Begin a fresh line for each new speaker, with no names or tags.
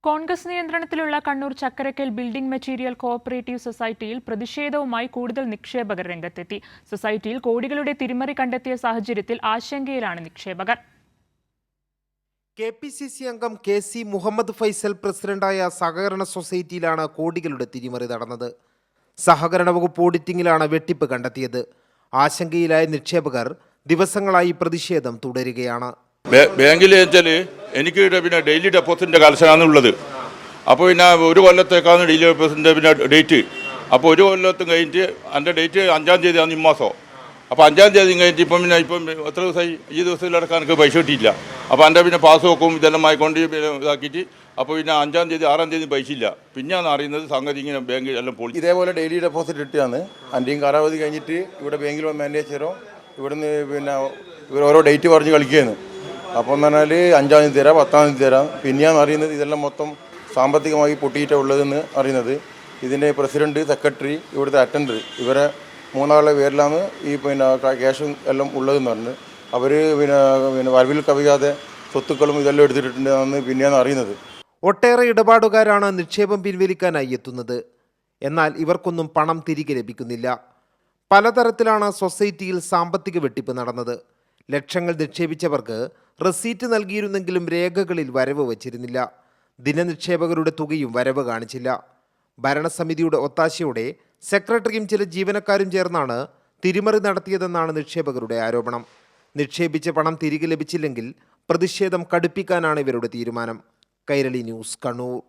കോൺഗ്രസ് നിയന്ത്രണത്തിലുള്ള Kannur Chakkarakkal building material cooperative സൊസൈറ്റിയിൽ പ്രതിഷേധവുമായി കൂടുതൽ നിക്ഷേപകർ രംഗത്തെത്തി. സൊസൈറ്റിയിൽ കോടികളുടെ തിരിമറി കണ്ടെത്തിയ സാഹചര്യത്തിൽ ആശങ്കയിലാണ് നിക്ഷേപകർ.
KPCC അംഗം KC മുഹമ്മദ് ഫൈസൽ പ്രസിഡന്റായ സഹകരണ സൊസൈറ്റിയിലാണ് കോടികളുടെ തിരിമറി നടന്നത്. സഹകരണ വകുപ്പ് ഓഡിറ്റിംഗിലാണ് വെട്ടിപ്പ് കണ്ടെത്തിയത്. ആശങ്കയിലായ നിക്ഷേപകർ ദിവസങ്ങളായി പ്രതിഷേധം തുടരുകയാണ്.
ബാങ്കിൽ വെച്ചാൽ എനിക്ക് പിന്നെ ഡെയിലി ഡെപ്പോസിറ്റിൻ്റെ കലശനാണ് ഉള്ളത്. അപ്പോൾ പിന്നെ ഒരു കൊല്ലത്തേക്കാണ് ഡെയിലി ഡെപ്പോസിറ്റിൻ്റെ പിന്നെ ഡേറ്റ്. അപ്പോൾ ഒരു കൊല്ലത്തും കഴിഞ്ഞിട്ട് എൻ്റെ ഡേറ്റ് 5-ാം തീയതിയാണ് ഈ മാസം. അപ്പോൾ 5-ാം തീയതി കഴിഞ്ഞിട്ട് ഇപ്പം എത്ര ദിവസമായി ഈ ദിവസത്തിലടക്കാൻ എനിക്ക് പൈസ കിട്ടിയില്ല. അപ്പോൾ എൻ്റെ പിന്നെ പാസ് ബുക്കും ഇതെല്ലാം ആയിക്കൊണ്ട് ഇതാക്കിയിട്ട് അപ്പോൾ പിന്നെ 5-ാം തീയതി 6-ാം തീയതി പൈസ ഇല്ല. പിന്നെയാണ് അറിയുന്നത് സംഗതി ഇങ്ങനെ ബാങ്ക് എല്ലാം പോയി.
ഇതേപോലെ ഡെയിലി ഡെപ്പോസിറ്റ് ഇട്ടാണ് അൻ്റെയും കാലാവധി കഴിഞ്ഞിട്ട് ഇവിടെ ബാങ്കിൽ മാനേജറോ ഇവിടുന്ന് പിന്നെ ഇവർ ഓരോ ഡേറ്റ് പറഞ്ഞ് കളിക്കുകയാണ്. അപ്പോൾ എന്ന് പറഞ്ഞാൽ 5-ാം തീയതി തരാം, 10-ാം തീയതി തരാം. പിന്നെയാണ് അറിയുന്നത് ഇതെല്ലാം മൊത്തം സാമ്പത്തികമായി പൊട്ടിയിട്ടാണ് ഉള്ളതെന്ന് അറിയുന്നത്. ഇതിൻ്റെ പ്രസിഡന്റ്, സെക്രട്ടറി, ഇവിടുത്തെ അറ്റൻഡർ ഇവരെ 3 ആളുടെ പേരിലാണ് ഈ പിന്നെ ക്യാഷും എല്ലാം ഉള്ളതെന്ന് പറഞ്ഞ് അവർ പിന്നെ വരവിൽ കവിയാതെ സ്വത്തുക്കളും ഇതെല്ലാം എടുത്തിട്ടുണ്ടെന്ന് പിന്നെയാണ് അറിയുന്നത്.
ഒട്ടേറെ ഇടപാടുകാരാണ് നിക്ഷേപം പിൻവലിക്കാനായി എത്തുന്നത്. എന്നാൽ ഇവർക്കൊന്നും പണം തിരികെ ലഭിക്കുന്നില്ല. പലതരത്തിലാണ് സൊസൈറ്റിയിൽ സാമ്പത്തിക വെട്ടിപ്പ് നടന്നത്. ലക്ഷങ്ങൾ നിക്ഷേപിച്ചവർക്ക് റെസീറ്റ് നൽകിയിരുന്നെങ്കിലും രേഖകളിൽ വരവ് വച്ചിരുന്നില്ല. ദിനനിക്ഷേപകരുടെ തുകയും വരവ് കാണിച്ചില്ല. ഭരണസമിതിയുടെ ഒത്താശയോടെ സെക്രട്ടറിയും ചില ജീവനക്കാരും ചേർന്നാണ് തിരിമറി നടത്തിയതെന്നാണ് നിക്ഷേപകരുടെ ആരോപണം. നിക്ഷേപിച്ച പണം തിരികെ ലഭിച്ചില്ലെങ്കിൽ പ്രതിഷേധം കടുപ്പിക്കാനാണ് ഇവരുടെ തീരുമാനം. കൈരളി ന്യൂസ്, കണ്ണൂർ.